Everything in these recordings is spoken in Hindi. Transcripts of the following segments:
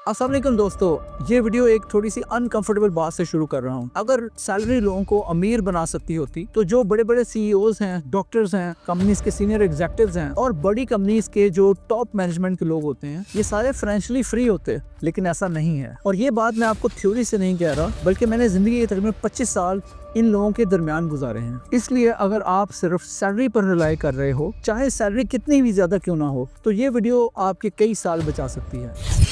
अस्सलाम वालेकुम दोस्तों, ये वीडियो एक थोड़ी सी अनकंफर्टेबल बात से शुरू कर रहा हूँ। अगर सैलरी लोगों को अमीर बना सकती होती तो जो बड़े बड़े सीईओज हैं, डॉक्टर्स हैं, कंपनीज के सीनियर एग्जीक्यूटिव्स हैं और बड़ी कंपनीज के जो टॉप मैनेजमेंट के लोग होते हैं, ये सारे फाइनेंशियली फ्री होते। लेकिन ऐसा नहीं है। और ये बात मैं आपको थ्योरी से नहीं कह रहा, बल्कि मैंने जिंदगी के तकरीबन 25 साल इन लोगों के दरमियान गुजारे हैं। इसलिए अगर आप सिर्फ सैलरी पर रिलाई कर रहे हो, चाहे सैलरी कितनी भी ज्यादा क्यों ना हो, तो ये वीडियो आपके कई साल बचा सकती है।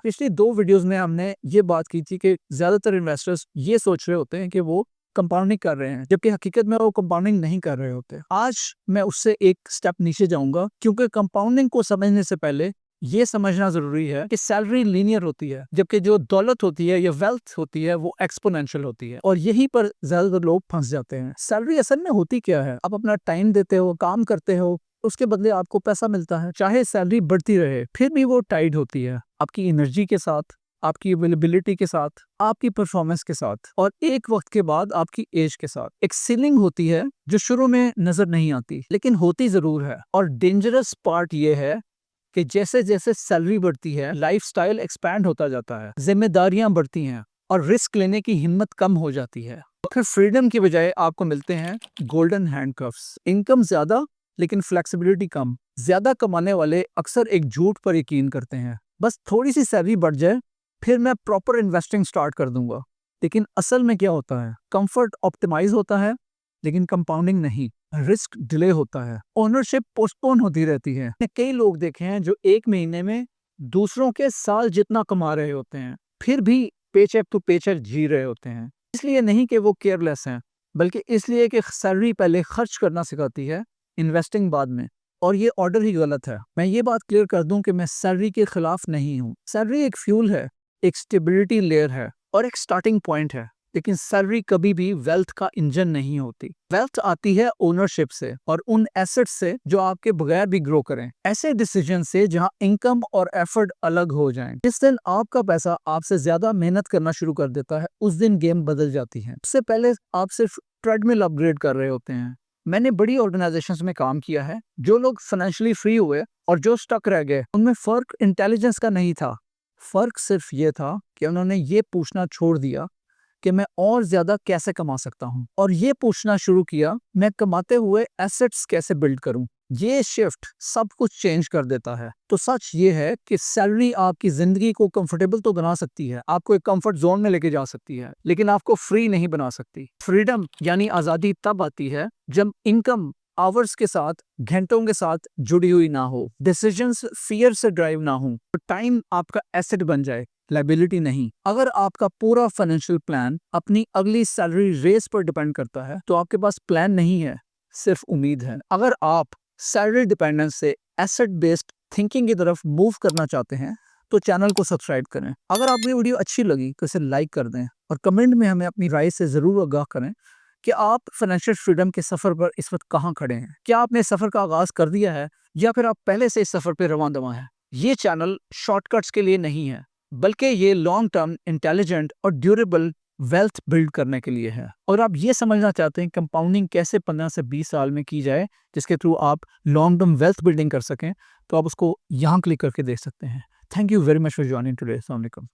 पिछली 2 वीडियोस में हमने ये बात की थी कि ज्यादातर इन्वेस्टर्स ये सोच रहे होते हैं कि वो कंपाउंडिंग कर रहे हैं, जबकि हकीकत में वो कंपाउंडिंग नहीं कर रहे होते। आज मैं उससे एक स्टेप नीचे जाऊंगा, क्योंकि कंपाउंडिंग को समझने से पहले ये समझना जरूरी है कि सैलरी लीनियर होती है, जबकि जो दौलत होती है या वेल्थ होती है वो एक्सपोनेंशियल होती है। और यहीं पर ज्यादातर लोग फंस जाते हैं। सैलरी असल में होती क्या है? आप अपना टाइम देते हो, काम करते हो, उसके बदले आपको पैसा मिलता है। चाहे सैलरी बढ़ती रहे, फिर भी वो टाइड होती है आपकी एनर्जी के साथ, आपकी अवेलेबिलिटी के साथ, आपकी परफॉर्मेंस के साथ और एक वक्त के बाद आपकी एज के साथ। एक सीलिंग होती है जो शुरू में नजर नहीं आती, लेकिन होती जरूर है। और डेंजरस पार्ट ये है कि जैसे जैसे सैलरी बढ़ती है, लाइफस्टाइल एक्सपैंड होता जाता है, जिम्मेदारियां बढ़ती हैं और रिस्क लेने की हिम्मत कम हो जाती है। फिर फ्रीडम की बजाय आपको मिलते हैं गोल्डन हैंडकफ्स। इनकम ज्यादा लेकिन फ्लेक्सिबिलिटी कम। ज्यादा कमाने वाले अक्सर एक झूठ पर यकीन करते हैं, बस थोड़ी सी सैलरी बढ़ जाए फिर मैं प्रॉपर इन्वेस्टिंग स्टार्ट कर दूंगा। लेकिन असल में क्या होता है? कंफर्ट ऑप्टिमाइज होता है लेकिन कंपाउंडिंग नहीं। रिस्क डिले होता है, ओनरशिप पोस्टपोन होती रहती है। मैंने कई लोग देखे हैं जो एक महीने में दूसरों के साल जितना कमा रहे होते हैं, फिर भी पेचेक टू पेचेक जी रहे होते हैं। इसलिए नहीं कि वो केयरलेस हैं, बल्कि इसलिए कि सैलरी पहले खर्च करना सिखाती है, इन्वेस्टिंग बाद में। और ये ऑर्डर ही गलत है। मैं ये बात क्लियर कर दूं कि मैं सैलरी के खिलाफ नहीं हूँ। सैलरी एक फ्यूल है, एक स्टेबिलिटी लेयर है और एक स्टार्टिंग पॉइंट है। लेकिन सैलरी कभी भी वेल्थ का इंजन नहीं होती। वेल्थ आती है ओनरशिप से और उन एसेट्स से जो आपके बगैर भी ग्रो करें। ऐसे डिसीजन से जहां इनकम और एफर्ट अलग हो जाएं। जिस दिन आपका पैसा आपसे ज्यादा मेहनत करना शुरू कर देता है, उस दिन गेम बदल जाती है। उससे पहले आप सिर्फ ट्रेडमिल अपग्रेड कर रहे होते हैं। मैंने बड़ी ऑर्गेनाइजेशंस में काम किया है। जो लोग फाइनेंशियली फ्री हुए और जो स्टक रह गए, उनमें फर्क इंटेलिजेंस का नहीं था। फर्क सिर्फ ये था कि उन्होंने ये पूछना छोड़ दिया कि मैं और ज्यादा कैसे कमा सकता हूँ, और ये पूछना शुरू किया मैं कमाते हुए एसेट्स कैसे बिल्ड करूँ। ये शिफ्ट सब कुछ चेंज कर देता है। तो सच ये है कि सैलरी आपकी जिंदगी को कंफर्टेबल तो बना सकती है, आपको एक कंफर्ट जोन में लेके जा सकती है, लेकिन आपको फ्री नहीं बना सकती। फ्रीडम यानी आजादी तब आती है जब इनकम आवर्स के साथ, घंटों के साथ जुड़ी हुई ना हो, डिसीजंस फियर से ड्राइव ना हो, तो टाइम आपका एसेट बन जाए, लाइबिलिटी नहीं। अगर आपका पूरा फाइनेंशियल प्लान अपनी अगली सैलरी रेस पर डिपेंड करता है, तो आपके पास प्लान नहीं है, सिर्फ उम्मीद है। अगर आप सैलरी डिपेंडेंस से एसेट बेस्ड थिंकिंग की तरफ मूव करना चाहते हैं, तो चैनल को सब्सक्राइब करें। अगर आपको ये वीडियो अच्छी लगी तो इसे लाइक कर दें और कमेंट में हमें अपनी राय से जरूर आगाह करें कि आप फाइनेंशियल फ्रीडम के सफर पर इस वक्त कहाँ खड़े हैं। क्या आपने सफर का आगाज कर दिया है या फिर आप पहले से इस सफर पर रवां दवा है? ये चैनल शॉर्टकट्स के लिए नहीं है, बल्कि ये लॉन्ग टर्म, इंटेलिजेंट और ड्यूरेबल वेल्थ बिल्ड करने के लिए है। और आप ये समझना चाहते हैं कंपाउंडिंग कैसे 15 से 20 साल में की जाए, जिसके थ्रू आप लॉन्ग टर्म वेल्थ बिल्डिंग कर सकें, तो आप उसको यहाँ क्लिक करके देख सकते हैं। Thank you very much for joining today. अस्सलाम वालेकुम।